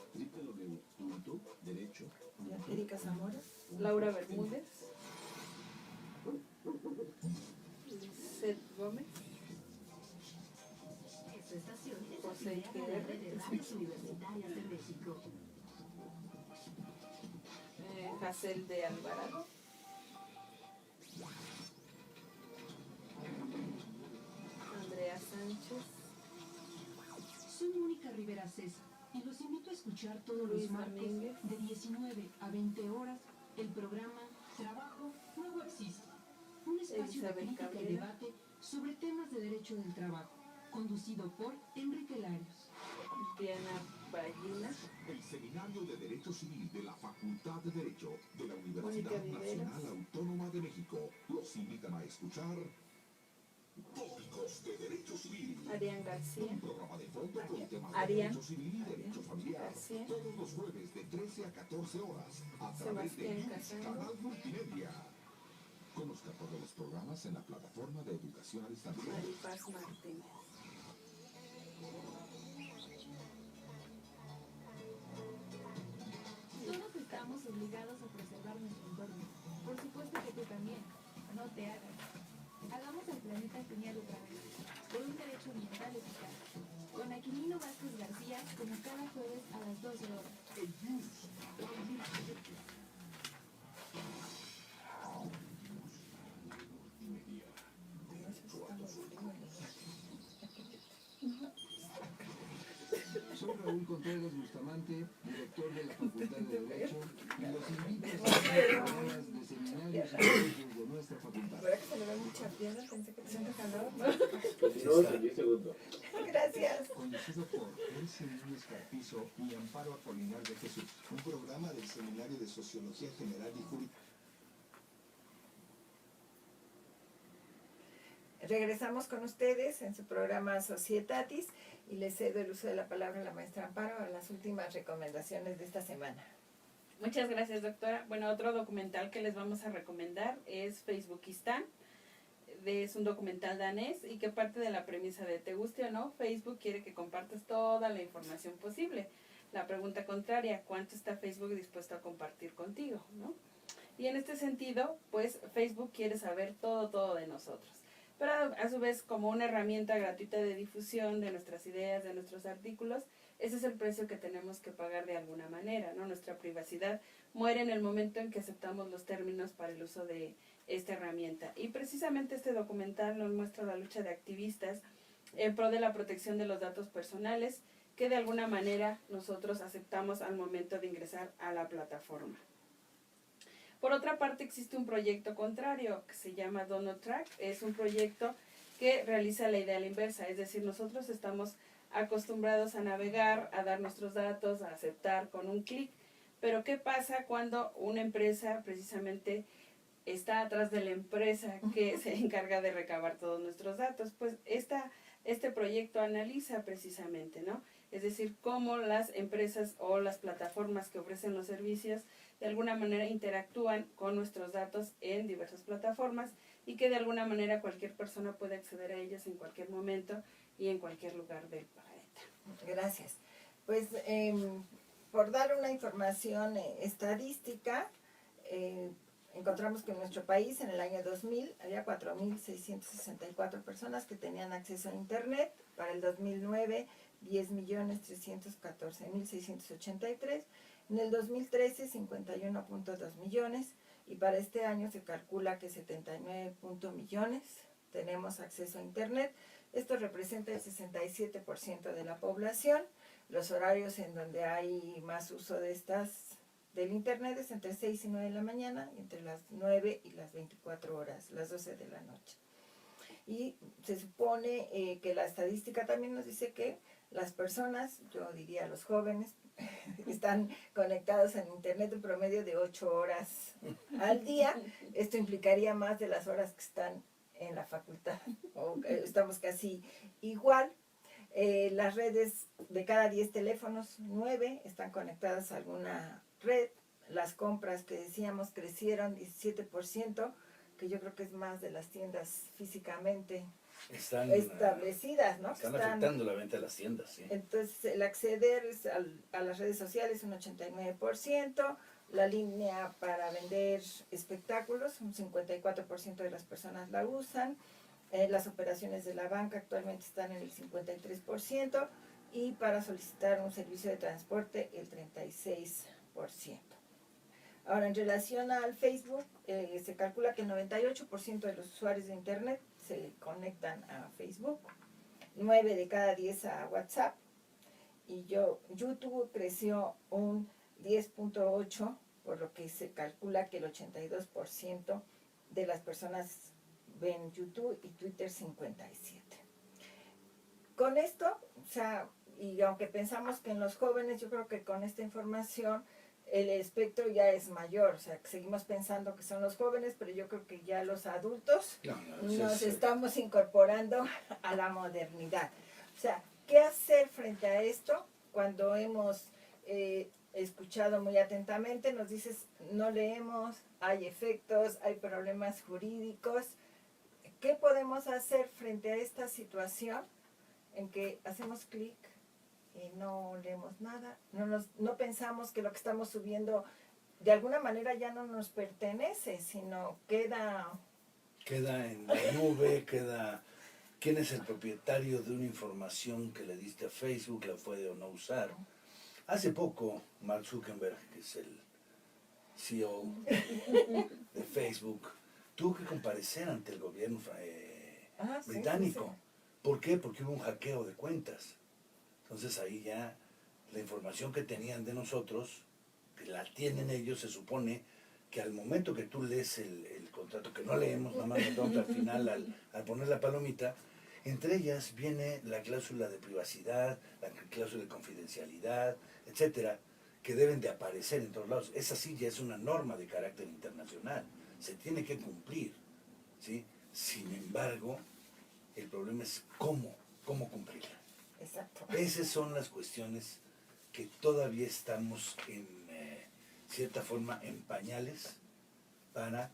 www.derecho. Erika Zamora. Laura Bermúdez, Lizeth Gómez, Esta estación es José afiliada a la red de Guerrero, radios universitarias de México. Jacel de Alvarado, Andrea Sánchez, Soy Mónica Rivera César y los invito a escuchar todos Luis los martes Domínguez. de 19 a 20 horas el programa Trabajo Nuevo Existe, un espacio de Elizabeth crítica y Cabrera. debate sobre temas de derecho del trabajo, conducido por Enrique Larios. Diana Ballina, El Seminario de Derecho Civil de la Facultad de Derecho de la Universidad Mónica Viveros. Nacional Autónoma de México los invitan a escuchar Tópicos de Derecho Civil. Arián García, Un programa de fondo con temas de Arián. derecho civil y derecho familiar. García. Todos los jueves de 13 a 14 horas a través de Sebastián News Casano. Canal Multimedia. Conozca todos los programas en la plataforma de educación a distancia. Maripaz Martínez. Todos estamos obligados a preservar nuestro entorno. Por supuesto que tú también. No te hagas. Hagamos el planeta genial otra vez. Por un derecho ambiental eficaz. Con Aquilino Vázquez García, como cada jueves a las 12 horas. En News Canal Multimedia. Soy Raúl Raúl Contreras Bustamante, director de la Facultad de Derecho, y los invito a seguir los programas de seminarios y cursos de nuestra facultad. Ahora que se le ve mucha piedra, pensé que tenía calor. Continuamos en 10 segundos. Gracias. Conducido por Elsie Núñez Carpizo y Amparo Apolinar de Jesús, un programa del Seminario de Sociología General y Jurídica. Regresamos con ustedes en su programa Societatis y les cedo el uso de la palabra a la maestra Amparo a las últimas recomendaciones de esta semana. Muchas gracias, doctora. Bueno, otro documental que les vamos a recomendar es Facebookistán. Es un documental danés y que parte de la premisa de te guste o no, Facebook quiere que compartas toda la información posible. La pregunta contraria, ¿cuánto está Facebook dispuesto a compartir contigo, ¿no? Y en este sentido, pues Facebook quiere saber todo de nosotros. Pero a su vez, como una herramienta gratuita de difusión de nuestras ideas, de nuestros artículos, ese es el precio que tenemos que pagar de alguna manera, ¿no? Nuestra privacidad muere en el momento en que aceptamos los términos para el uso de esta herramienta. Y precisamente este documental nos muestra la lucha de activistas en pro de la protección de los datos personales que de alguna manera nosotros aceptamos al momento de ingresar a la plataforma. Por otra parte, existe un proyecto contrario que se llama DonoTrack. Es un proyecto que realiza la idea a la inversa, es decir, nosotros estamos acostumbrados a navegar, a dar nuestros datos, a aceptar con un clic, pero ¿qué pasa cuando una empresa precisamente está atrás de la empresa que se encarga de recabar todos nuestros datos? Pues este proyecto analiza precisamente, ¿no? Es decir, cómo las empresas o las plataformas que ofrecen los servicios de alguna manera interactúan con nuestros datos en diversas plataformas y que de alguna manera cualquier persona puede acceder a ellas en cualquier momento y en cualquier lugar del planeta. Gracias. Pues por dar una información estadística, encontramos que en nuestro país en el año 2000 había 4.664 personas que tenían acceso a Internet. Para el 2009, 10.314.683. En el 2013, 51.2 millones. Y para este año se calcula que 79 millones tenemos acceso a Internet. Esto representa el 67% de la población. Los horarios en donde hay más uso de del Internet es entre 6 y 9 de la mañana, y entre las 9 y las 24 horas, las 12 de la noche. Y se supone que la estadística también nos dice que las personas, yo diría los jóvenes, están conectados en Internet en promedio de 8 horas al día. Esto implicaría más de las horas que están en la facultad, o estamos casi igual. Las redes, de cada 10 teléfonos, 9 están conectadas a alguna red. Las compras que decíamos crecieron 17%, que yo creo que es más de las tiendas físicamente establecidas, ¿no? Están afectando la venta de las tiendas, sí. Entonces, el acceder a las redes sociales un 89%, la línea para vender espectáculos, un 54% de las personas la usan, las operaciones de la banca actualmente están en el 53%, y para solicitar un servicio de transporte el 36%. Ahora, en relación al Facebook, se calcula que el 98% de los usuarios de Internet se conectan a Facebook, 9 de cada 10 a WhatsApp, y YouTube creció un 10.8%, por lo que se calcula que el 82% de las personas ven YouTube y Twitter 57%. Con esto, o sea, y aunque pensamos que en los jóvenes, yo creo que con esta información el espectro ya es mayor, o sea, que seguimos pensando que son los jóvenes, pero yo creo que ya los adultos nos estamos incorporando a la modernidad. O sea, ¿qué hacer frente a esto? Cuando hemos escuchado muy atentamente, nos dices, no leemos, hay efectos, hay problemas jurídicos. ¿Qué podemos hacer frente a esta situación en que hacemos clic y no leemos nada, no pensamos que lo que estamos subiendo de alguna manera ya no nos pertenece, sino queda en la nube, quién es el propietario de una información que le diste a Facebook, la puede o no usar? Hace poco, Mark Zuckerberg, que es el CEO de Facebook, tuvo que comparecer ante el gobierno británico. Sí. ¿Por qué? Porque hubo un hackeo de cuentas. Entonces ahí ya la información que tenían de nosotros, que la tienen ellos, se supone que al momento que tú lees el contrato, que no leemos, nada más notamos al final al poner la palomita, entre ellas viene la cláusula de privacidad, la cláusula de confidencialidad, etcétera, que deben de aparecer en todos lados. Esa sí ya es una norma de carácter internacional, se tiene que cumplir, ¿sí? Sin embargo, el problema es cómo cumplirla. Exacto. Esas son las cuestiones que todavía estamos en cierta forma en pañales para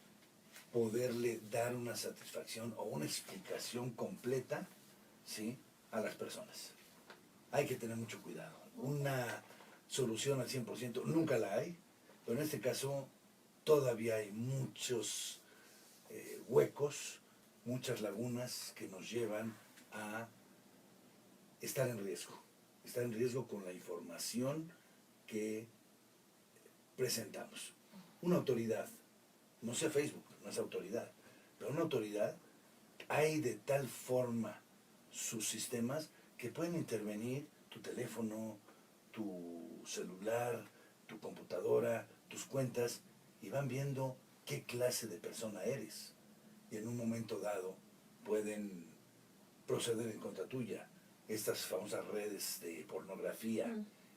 poderle dar una satisfacción o una explicación completa, ¿sí?, a las personas. Hay que tener mucho cuidado. Una solución al 100% nunca la hay, pero en este caso todavía hay muchos huecos, muchas lagunas que nos llevan a estar en riesgo con la información que presentamos. Una autoridad, no sea Facebook, no es autoridad, pero una autoridad, hay de tal forma sus sistemas que pueden intervenir tu teléfono, tu celular, tu computadora, tus cuentas, y van viendo qué clase de persona eres. Y en un momento dado pueden proceder en contra tuya. Estas famosas redes de pornografía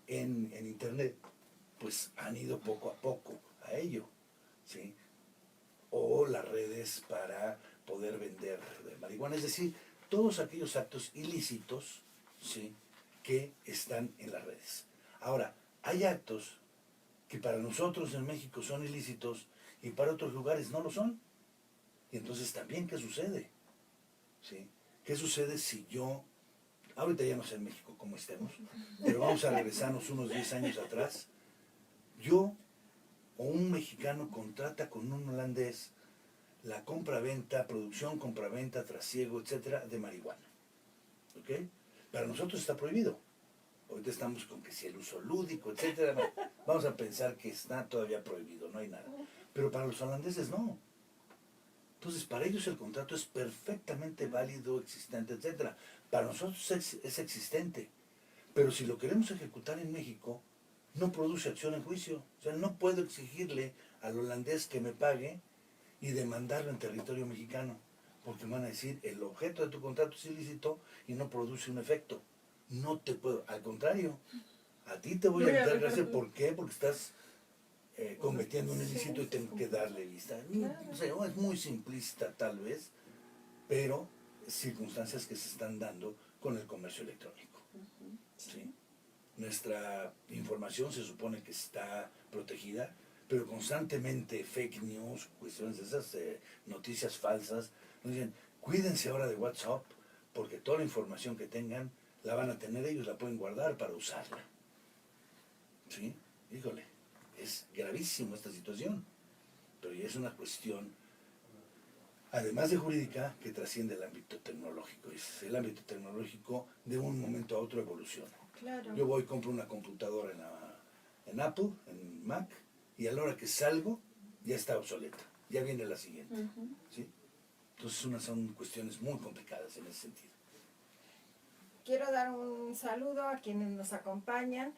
en internet, pues han ido poco a poco a ello, ¿sí? O las redes para poder vender marihuana, es decir, todos aquellos actos ilícitos, ¿sí?, que están en las redes. Ahora, hay actos que para nosotros en México son ilícitos y para otros lugares no lo son. Y entonces también, ¿qué sucede? ¿Sí? ¿Qué sucede si yo, ahorita ya no sé en México cómo estemos, pero vamos a regresarnos unos 10 años atrás, yo o un mexicano contrata con un holandés la compra-venta, producción, compra-venta, trasiego, etcétera, de marihuana. ¿Ok? Para nosotros está prohibido. Ahorita estamos con que si el uso lúdico, etcétera, no. Vamos a pensar que está todavía prohibido, no hay nada. Pero para los holandeses no. Entonces, para ellos el contrato es perfectamente válido, existente, etcétera. Para nosotros es existente. Pero si lo queremos ejecutar en México, no produce acción en juicio. O sea, no puedo exigirle al holandés que me pague y demandarlo en territorio mexicano, porque me van a decir, el objeto de tu contrato es ilícito y no produce un efecto. No te puedo, al contrario, a ti te voy a dar gracias. ¿Por qué? Porque estás cometiendo un ilícito y tengo que darle vista. O sea, es muy simplista tal vez, pero circunstancias que se están dando con el comercio electrónico. ¿Sí? Nuestra información se supone que está protegida, pero constantemente fake news, cuestiones de esas, noticias falsas, nos dicen, cuídense ahora de WhatsApp, porque toda la información que tengan la van a tener ellos, la pueden guardar para usarla. ¿Sí? Híjole, es gravísimo esta situación, pero ya es una cuestión, además de jurídica, que trasciende el ámbito tecnológico. Es el ámbito tecnológico de un momento a otro evoluciona. Claro. Yo voy y compro una computadora en Apple, en Mac, y a la hora que salgo ya está obsoleta, ya viene la siguiente. ¿Sí? Entonces son cuestiones muy complicadas en ese sentido. Quiero dar un saludo a quienes nos acompañan,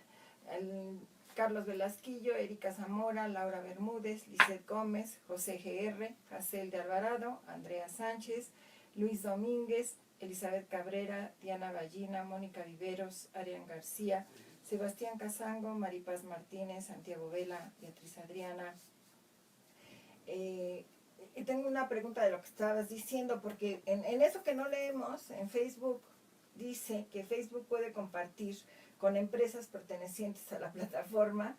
Carlos Velasquillo, Erika Zamora, Laura Bermúdez, Lizeth Gómez, José GR, Jacel de Alvarado, Andrea Sánchez, Luis Domínguez, Elizabeth Cabrera, Diana Ballina, Mónica Viveros, Arián García, Sebastián Casango, Maripaz Martínez, Santiago Vela, Beatriz Adriana. Y tengo una pregunta de lo que estabas diciendo, porque en eso que no leemos, en Facebook, dice que Facebook puede compartir con empresas pertenecientes a la plataforma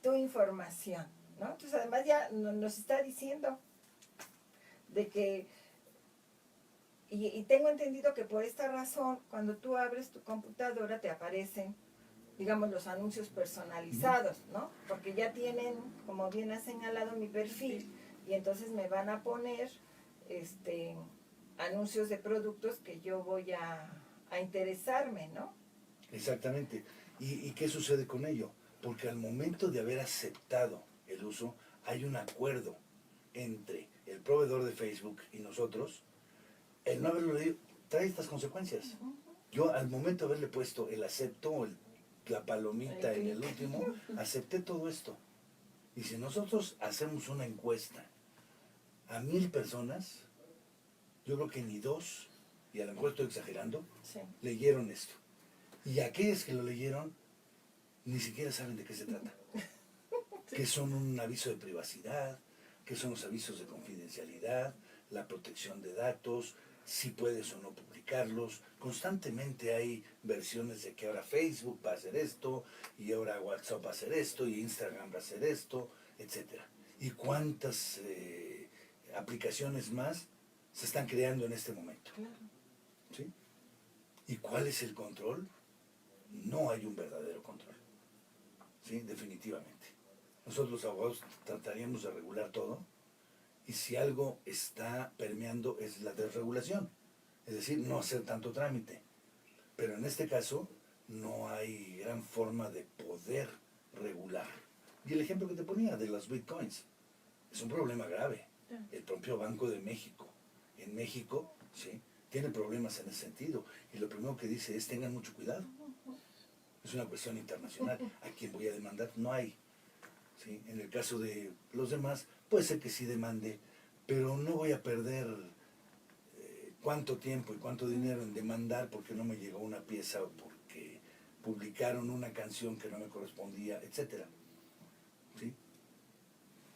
tu información, ¿no? Entonces, además ya nos está diciendo de que, y tengo entendido que por esta razón, cuando tú abres tu computadora te aparecen, digamos, los anuncios personalizados, ¿no? Porque ya tienen, como bien has señalado, mi perfil, y entonces me van a poner anuncios de productos que yo voy a interesarme, ¿no? Exactamente. ¿Y qué sucede con ello? Porque al momento de haber aceptado el uso, hay un acuerdo entre el proveedor de Facebook y nosotros. El no haberlo leído trae estas consecuencias. Yo al momento de haberle puesto el acepto, la palomita en el último, acepté todo esto. Y si nosotros hacemos una encuesta a 1000 personas, yo creo que ni 2, y a lo mejor estoy exagerando, Sí. leyeron esto. Y aquellos que lo leyeron ni siquiera saben de qué se trata. Que son un aviso de privacidad, que son los avisos de confidencialidad, la protección de datos, si puedes o no publicarlos. Constantemente hay versiones de que ahora Facebook va a hacer esto, y ahora WhatsApp va a hacer esto, y Instagram va a hacer esto, etc. ¿Y cuántas aplicaciones más se están creando en este momento? ¿Sí? ¿Y cuál es el control? No hay un verdadero control. ¿Sí? Definitivamente. Nosotros los abogados trataríamos de regular todo, y si algo está permeando es la desregulación, es decir, no hacer tanto trámite. Pero en este caso no hay gran forma de poder regular. Y el ejemplo que te ponía de los bitcoins es un problema grave. El propio Banco de México, en México, ¿sí?, tiene problemas en ese sentido. Y lo primero que dice es: tengan mucho cuidado. Es una cuestión internacional. ¿A quién voy a demandar? No hay. ¿Sí? En el caso de los demás, puede ser que sí demande, pero no voy a perder cuánto tiempo y cuánto dinero en demandar porque no me llegó una pieza o porque publicaron una canción que no me correspondía, etcétera. ¿Sí?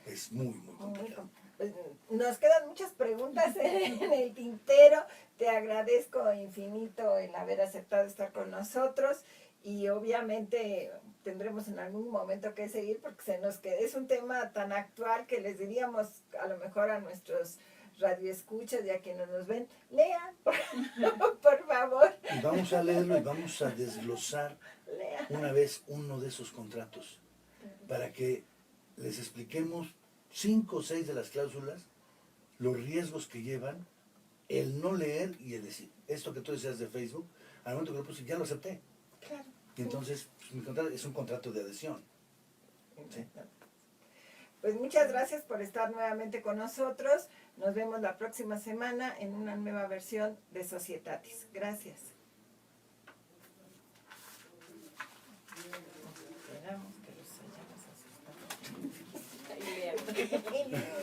Es muy, muy complicado. Pues, nos quedan muchas preguntas en el tintero. Te agradezco infinito el haber aceptado estar con nosotros, y obviamente tendremos en algún momento que seguir porque se nos queda. Es un tema tan actual que les diríamos a lo mejor a nuestros radioescuchas y a quienes nos ven: lean, por favor. Y vamos a leerlo y vamos a desglosar Lean. una vez uno de esos contratos para que les expliquemos 5 o 6 de las cláusulas, los riesgos que llevan, el no leer y el decir. Esto que tú decías de Facebook, al momento que lo puse, ya lo acepté. Claro. Y entonces, pues, mi contrato es un contrato de adhesión. ¿Sí? Pues muchas gracias por estar nuevamente con nosotros. Nos vemos la próxima semana en una nueva versión de Societatis. Gracias. Esperamos que los hayamos asustado. Ahí vean.